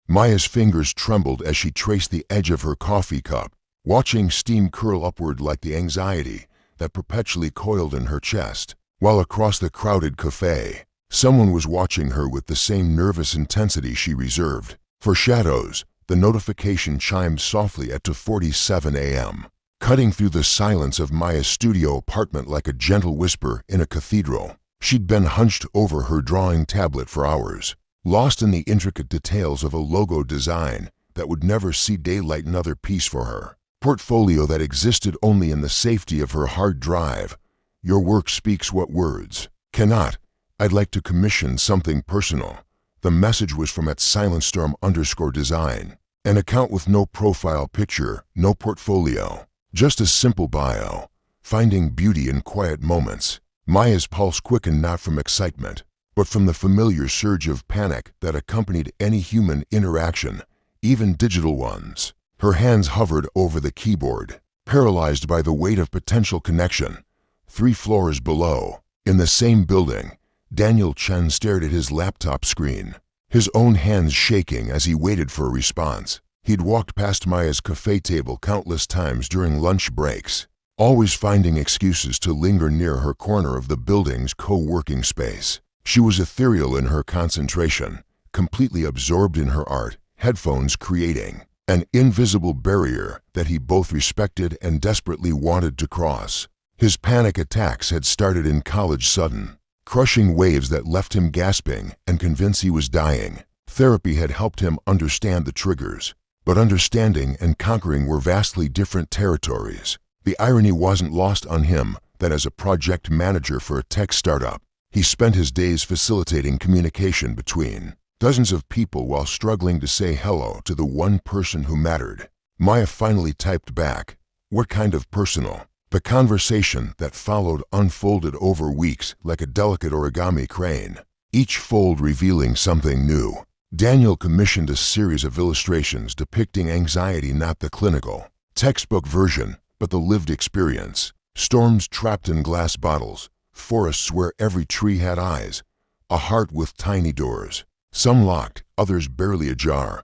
Maya's fingers trembled as she traced the edge of her coffee cup, watching steam curl upward like the anxiety that perpetually coiled in her chest. While across the crowded cafe, someone was watching her with the same nervous intensity she reserved for shadows. The notification chimed softly at 2:47 a.m., cutting through the silence of Maya's studio apartment like a gentle whisper in a cathedral. She'd been hunched over her drawing tablet for hours, lost in the intricate details of a logo design that would never see daylight. Another piece for her portfolio that existed only in the safety of her hard drive. Your work speaks what words cannot. I'd like to commission something personal. The message was from @silentstorm_design, an account with no profile picture, no portfolio, just a simple bio. Finding beauty in quiet moments. Maya's pulse quickened not from excitement, but from the familiar surge of panic that accompanied any human interaction, even digital ones. Her hands hovered over the keyboard, paralyzed by the weight of potential connection. 3 floors below, in the same building, Daniel Chen stared at his laptop screen, his own hands shaking as he waited for a response. He'd walked past Maya's cafe table countless times during lunch breaks, always finding excuses to linger near her corner of the building's co-working space. She was ethereal in her concentration, completely absorbed in her art, headphones creating an invisible barrier that he both respected and desperately wanted to cross. His panic attacks had started in college, sudden, crushing waves that left him gasping and convinced he was dying. Therapy had helped him understand the triggers, but understanding and conquering were vastly different territories. The irony wasn't lost on him that as a project manager for a tech startup, he spent his days facilitating communication between dozens of people while struggling to say hello to the one person who mattered. Maya finally typed back, "What kind of personal?" The conversation that followed unfolded over weeks like a delicate origami crane, each fold revealing something new. Daniel commissioned a series of illustrations depicting anxiety, not the clinical, textbook version, but the lived experience. Storms trapped in glass bottles, forests where every tree had eyes, a heart with tiny doors, some locked, others barely ajar.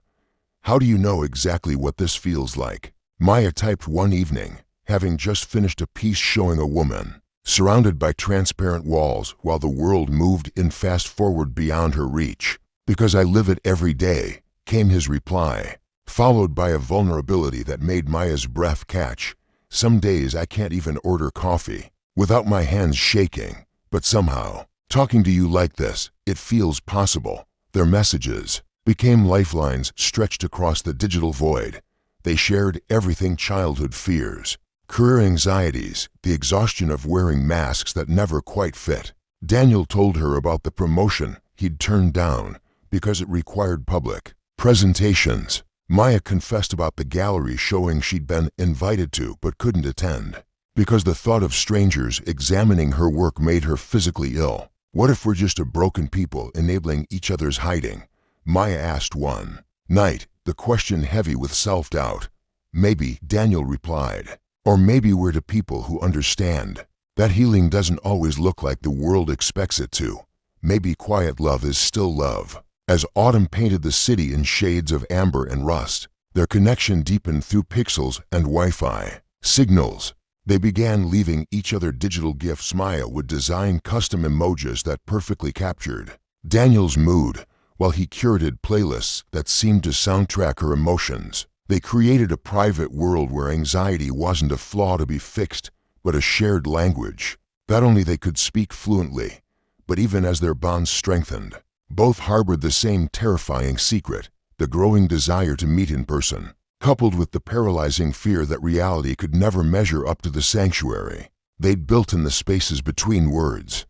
How do you know exactly what this feels like? Maya typed one evening, having just finished a piece showing a woman surrounded by transparent walls while the world moved in fast forward beyond her reach. "Because I live it every day," came his reply, followed by a vulnerability that made Maya's breath catch. "Some days I can't even order coffee without my hands shaking, but somehow, talking to you like this, it feels possible." Their messages became lifelines stretched across the digital void. They shared everything: childhood fears, career anxieties, the exhaustion of wearing masks that never quite fit. Daniel told her about the promotion he'd turned down because it required public presentations. Maya confessed about the gallery showing she'd been invited to but couldn't attend because the thought of strangers examining her work made her physically ill. "What if we're just a broken people enabling each other's hiding?" Maya asked one night, the question heavy with self-doubt. "Maybe," Daniel replied. "Or maybe we're the people who understand that healing doesn't always look like the world expects it to. Maybe quiet love is still love." As autumn painted the city in shades of amber and rust, their connection deepened through pixels and Wi-Fi signals. They began leaving each other digital gifts. Maya would design custom emojis that perfectly captured Daniel's mood, while he curated playlists that seemed to soundtrack her emotions. They created a private world where anxiety wasn't a flaw to be fixed, but a shared language that only they could speak fluently. But even as their bonds strengthened, both harbored the same terrifying secret: the growing desire to meet in person, coupled with the paralyzing fear that reality could never measure up to the sanctuary they'd built in the spaces between words.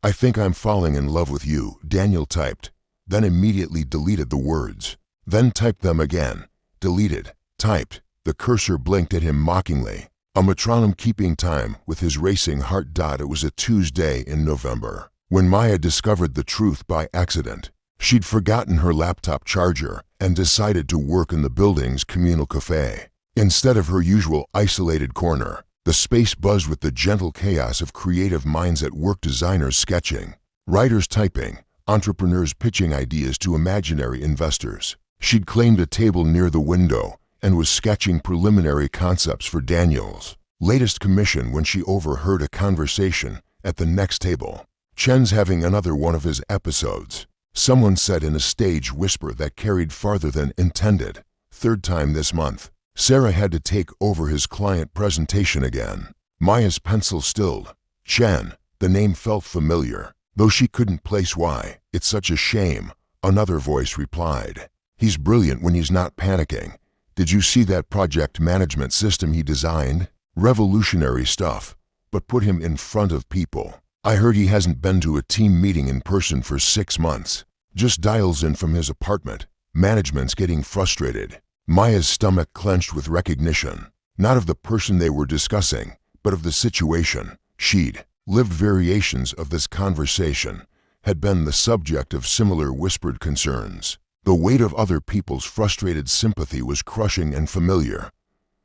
"I think I'm falling in love with you," Daniel typed, then immediately deleted the words. Then typed them again, deleted, typed. The cursor blinked at him mockingly, a metronome keeping time with his racing heart. It was a Tuesday in November when Maya discovered the truth by accident. She'd forgotten her laptop charger and decided to work in the building's communal cafe. Instead of her usual isolated corner, the space buzzed with the gentle chaos of creative minds at work: designers sketching, writers typing, entrepreneurs pitching ideas to imaginary investors. She'd claimed a table near the window and was sketching preliminary concepts for Daniel's latest commission when she overheard a conversation at the next table. "Chen's having another one of his episodes," someone said in a stage whisper that carried farther than intended. "Third time this month." Sarah had to take over his client presentation again. Maya's pencil stilled. Chen, the name felt familiar, though she couldn't place why. "It's such a shame," another voice replied. "He's brilliant when he's not panicking. Did you see that project management system he designed? Revolutionary stuff, but put him in front of people. I heard he hasn't been to a team meeting in person for 6 months. Just dials in from his apartment. Management's getting frustrated." Maya's stomach clenched with recognition, not of the person they were discussing, but of the situation. She'd lived variations of this conversation, had been the subject of similar whispered concerns. The weight of other people's frustrated sympathy was crushing and familiar.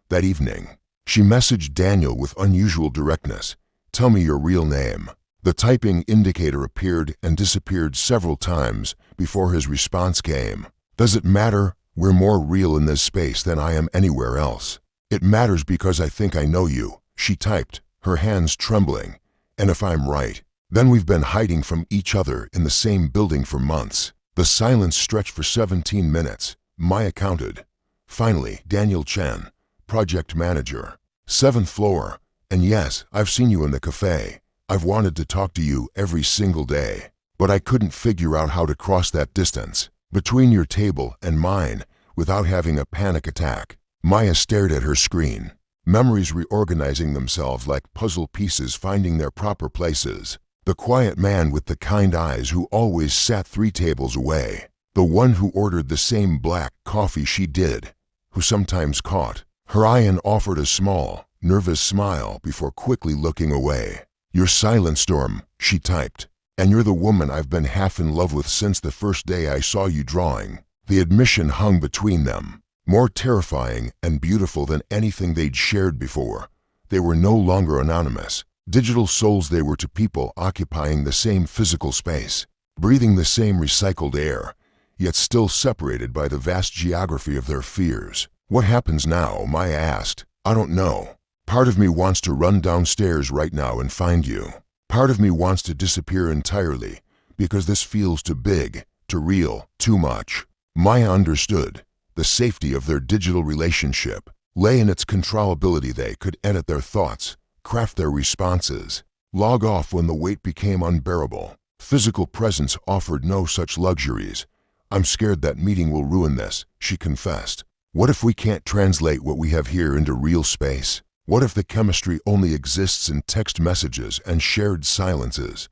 That evening, she messaged Daniel with unusual directness. "Tell me your real name." The typing indicator appeared and disappeared several times before his response came. "Does it matter? We're more real in this space than I am anywhere else." "It matters because I think I know you," she typed, her hands trembling. "And if I'm right, then we've been hiding from each other in the same building for months." The silence stretched for 17 minutes. Maya counted. Finally, "Daniel Chen, project manager, 7th floor. And yes, I've seen you in the cafe. I've wanted to talk to you every single day, but I couldn't figure out how to cross that distance between your table and mine without having a panic attack." Maya stared at her screen, memories reorganizing themselves like puzzle pieces finding their proper places. The quiet man with the kind eyes who always sat 3 tables away. The one who ordered the same black coffee she did. Who sometimes caught her eye and offered a small, nervous smile before quickly looking away. "You're Silent Storm," she typed. "And you're the woman I've been half in love with since the first day I saw you drawing." The admission hung between them, more terrifying and beautiful than anything they'd shared before. They were no longer anonymous. Digital souls they were to people occupying the same physical space, breathing the same recycled air, yet still separated by the vast geography of their fears. "What happens now?" Maya asked. "I don't know. Part of me wants to run downstairs right now and find you. Part of me wants to disappear entirely, because this feels too big, too real, too much." Maya understood. The safety of their digital relationship lay in its controllability. They could edit their thoughts, craft their responses, log off when the weight became unbearable. Physical presence offered no such luxuries. "I'm scared that meeting will ruin this," she confessed. "What if we can't translate what we have here into real space? What if the chemistry only exists in text messages and shared silences?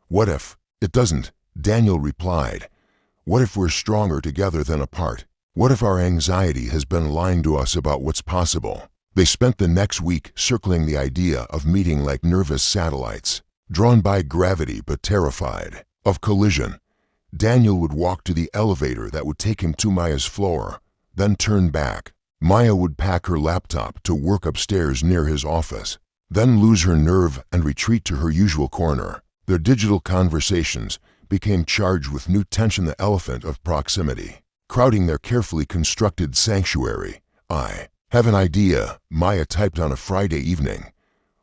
What if—" "It doesn't," Daniel replied. "What if we're stronger together than apart? What if our anxiety has been lying to us about what's possible?" They spent the next week circling the idea of meeting like nervous satellites, drawn by gravity but terrified of collision. Daniel would walk to the elevator that would take him to Maya's floor, then turn back. Maya would pack her laptop to work upstairs near his office, then lose her nerve and retreat to her usual corner. Their digital conversations became charged with new tension, the elephant of proximity, crowding their carefully constructed sanctuary. "I have an idea," Maya typed on a Friday evening.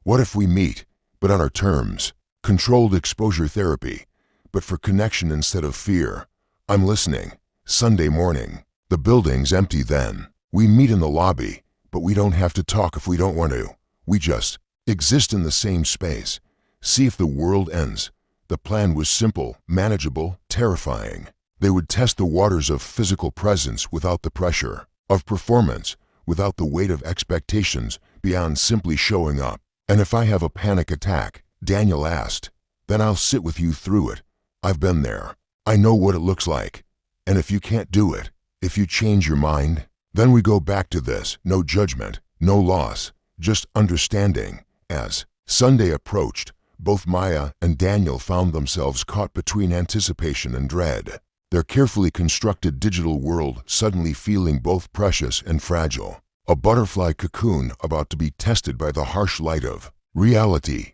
"What if we meet, but on our terms? Controlled exposure therapy, but for connection instead of fear. I'm listening." Sunday morning. The building's empty then. "We meet in the lobby, but we don't have to talk if we don't want to. We just exist in the same space. See if the world ends." The plan was simple, manageable, terrifying. They would test the waters of physical presence without the pressure of performance, without the weight of expectations beyond simply showing up. "And if I have a panic attack," Daniel asked, "then I'll sit with you through it. I've been there. I know what it looks like. And if you can't do it, if you change your mind, then we go back to this. No judgment, no loss, just understanding." As Sunday approached, both Maya and Daniel found themselves caught between anticipation and dread. Their carefully constructed digital world suddenly feeling both precious and fragile. A butterfly cocoon about to be tested by the harsh light of reality.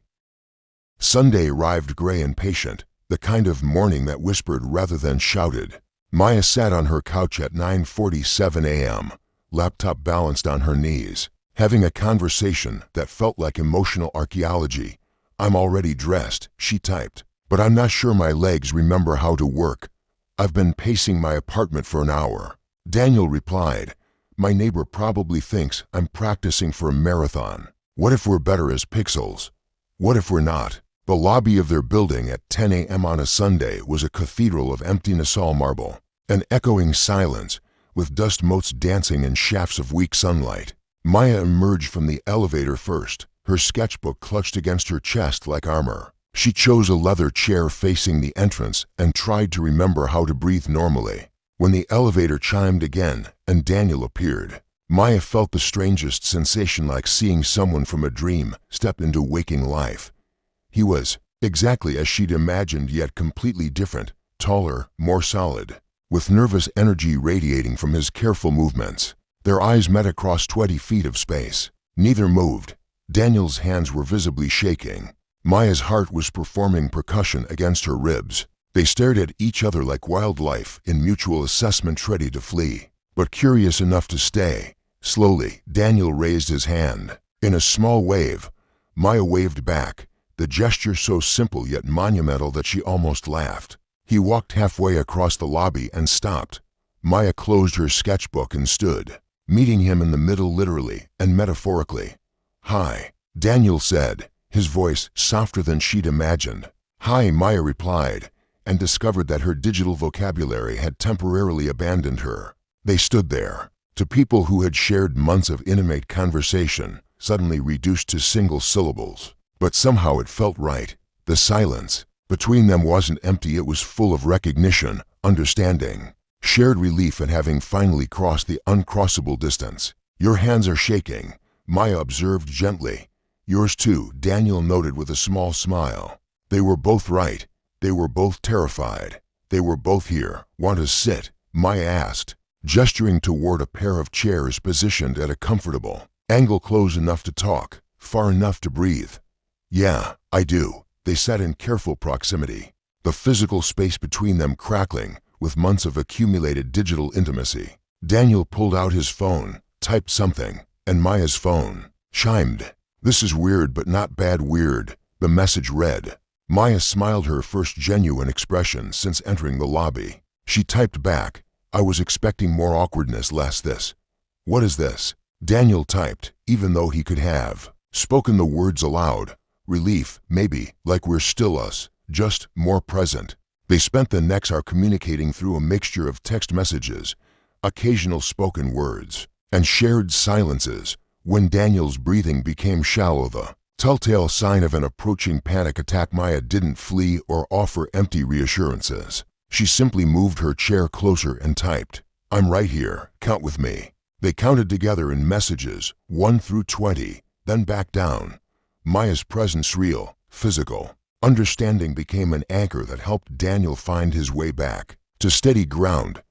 Sunday arrived gray and patient, the kind of morning that whispered rather than shouted. Maya sat on her couch at 9:47 a.m., laptop balanced on her knees, having a conversation that felt like emotional archaeology. "I'm already dressed," she typed, "but I'm not sure my legs remember how to work. I've been pacing my apartment for an hour." Daniel replied, "My neighbor probably thinks I'm practicing for a marathon. What if we're better as pixels? What if we're not?" The lobby of their building at 10 a.m. on a Sunday was a cathedral of emptiness, all marble, an echoing silence, with dust motes dancing in shafts of weak sunlight. Maya emerged from the elevator first, her sketchbook clutched against her chest like armor. She chose a leather chair facing the entrance and tried to remember how to breathe normally. When the elevator chimed again and Daniel appeared, Maya felt the strangest sensation, like seeing someone from a dream step into waking life. He was exactly as she'd imagined, yet completely different, taller, more solid, with nervous energy radiating from his careful movements. Their eyes met across 20 feet of space. Neither moved. Daniel's hands were visibly shaking. Maya's heart was performing percussion against her ribs. They stared at each other like wildlife in mutual assessment, ready to flee, but curious enough to stay. Slowly, Daniel raised his hand. In a small wave, Maya waved back, the gesture so simple yet monumental that she almost laughed. He walked halfway across the lobby and stopped. Maya closed her sketchbook and stood, meeting him in the middle, literally and metaphorically. "Hi," Daniel said, his voice softer than she'd imagined. "Hi," Maya replied, and discovered that her digital vocabulary had temporarily abandoned her. They stood there, to people who had shared months of intimate conversation, suddenly reduced to single syllables. But somehow it felt right. The silence between them wasn't empty, it was full of recognition, understanding, shared relief at having finally crossed the uncrossable distance. "Your hands are shaking," Maya observed gently. "Yours too," Daniel noted with a small smile. They were both right. They were both terrified. They were both here. "Want to sit?" Maya asked, gesturing toward a pair of chairs positioned at a comfortable angle, close enough to talk, far enough to breathe. "Yeah, I do." They sat in careful proximity, the physical space between them crackling with months of accumulated digital intimacy. Daniel pulled out his phone, typed something, and Maya's phone chimed. "This is weird but not bad weird," the message read. Maya smiled, her first genuine expression since entering the lobby. She typed back, "I was expecting more awkwardness, less this." "What is this?" Daniel typed, even though he could have spoken the words aloud. "Relief, maybe, like we're still us, just more present." They spent the next hour communicating through a mixture of text messages, occasional spoken words, and shared silences. When Daniel's breathing became shallow, the telltale sign of an approaching panic attack, Maya didn't flee or offer empty reassurances. She simply moved her chair closer and typed, "I'm right here, count with me." They counted together in messages, 1 through 20, then back down. Maya's presence, real, physical. Understanding became an anchor that helped Daniel find his way back to steady ground.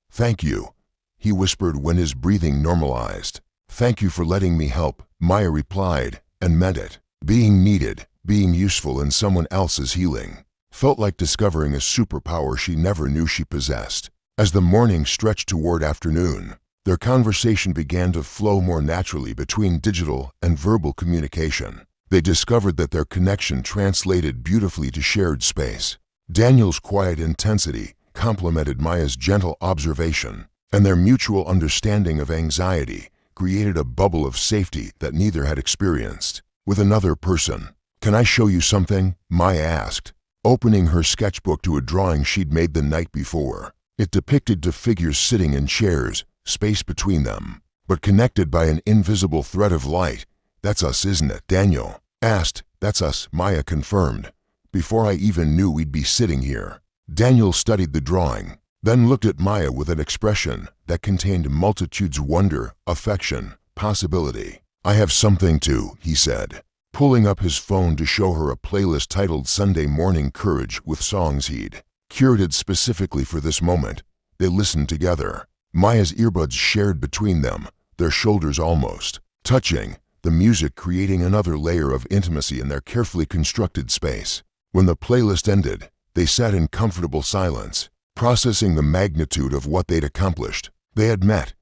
"Thank you," he whispered when his breathing normalized. "Thank you for letting me help," Maya replied, and meant it. Being needed, being useful in someone else's healing, felt like discovering a superpower she never knew she possessed. As the morning stretched toward afternoon, their conversation began to flow more naturally between digital and verbal communication. They discovered that their connection translated beautifully to shared space. Daniel's quiet intensity complemented Maya's gentle observation, and their mutual understanding of anxiety created a bubble of safety that neither had experienced with another person. "Can I show you something?" Maya asked, opening her sketchbook to a drawing she'd made the night before. It depicted two figures sitting in chairs, space between them, but connected by an invisible thread of light. "That's us, isn't it?" Daniel asked. "That's us," Maya confirmed, "before I even knew we'd be sitting here." Daniel studied the drawing, then looked at Maya with an expression that contained multitudes: wonder, affection, possibility. "I have something too," he said, pulling up his phone to show her a playlist titled Sunday Morning Courage, with songs he'd curated specifically for this moment. They listened together, Maya's earbuds shared between them, their shoulders almost touching, the music creating another layer of intimacy in their carefully constructed space. When the playlist ended, they sat in comfortable silence, processing the magnitude of what they'd accomplished. They had met.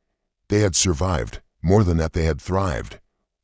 They had survived. More than that, they had thrived.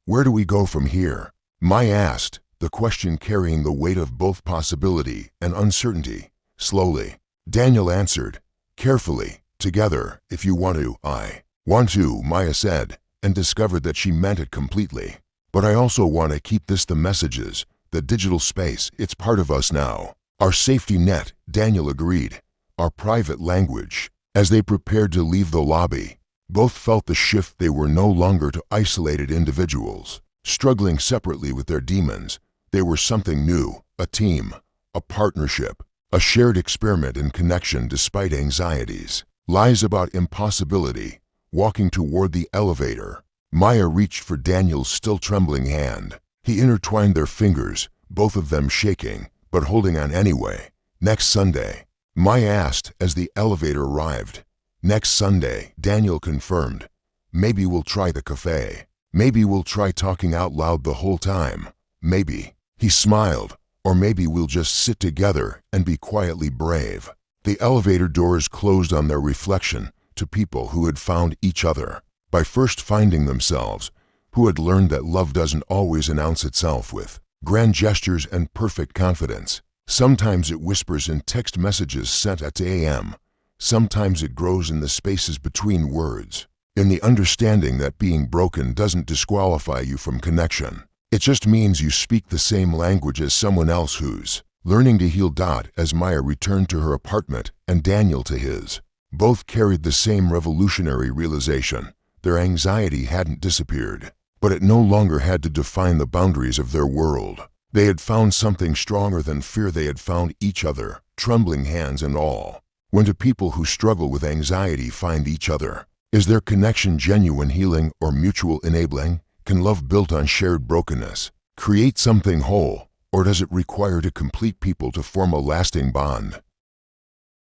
Where do we go from here? Maya asked, the question carrying the weight of both possibility and uncertainty. Slowly, Daniel answered, carefully, together, if you want to. I want to, Maya said, and discovered that she meant it completely. But I also want to keep this the messages, the digital space, it's part of us now. Our safety net, Daniel agreed. Our private language. As they prepared to leave the lobby, both felt the shift. They were no longer two isolated individuals, struggling separately with their demons. They were something new, a team, a partnership, a shared experiment in connection despite anxieties, lies about impossibility. Walking toward the elevator, Maya reached for Daniel's still trembling hand. He intertwined their fingers, both of them shaking, but holding on anyway. Next Sunday, Maya asked as the elevator arrived. Next Sunday, Daniel confirmed. Maybe we'll try the cafe. Maybe we'll try talking out loud the whole time. Maybe. He smiled. Or maybe we'll just sit together and be quietly brave. The elevator doors closed on their reflection to people who had found each other by first finding themselves, who had learned that love doesn't always announce itself with grand gestures and perfect confidence. Sometimes it whispers in text messages sent at a.m. Sometimes it grows in the spaces between words, in the understanding that being broken doesn't disqualify you from connection. It just means you speak the same language as someone else who's learning to heal. As Maya returned to her apartment and Daniel to his, both carried the same revolutionary realization. Their anxiety hadn't disappeared, but it no longer had to define the boundaries of their world. They had found something stronger than fear. They had found each other, trembling hands and all. When do people who struggle with anxiety find each other? Is their connection genuine healing or mutual enabling? Can love built on shared brokenness create something whole, or does it require to complete people to form a lasting bond?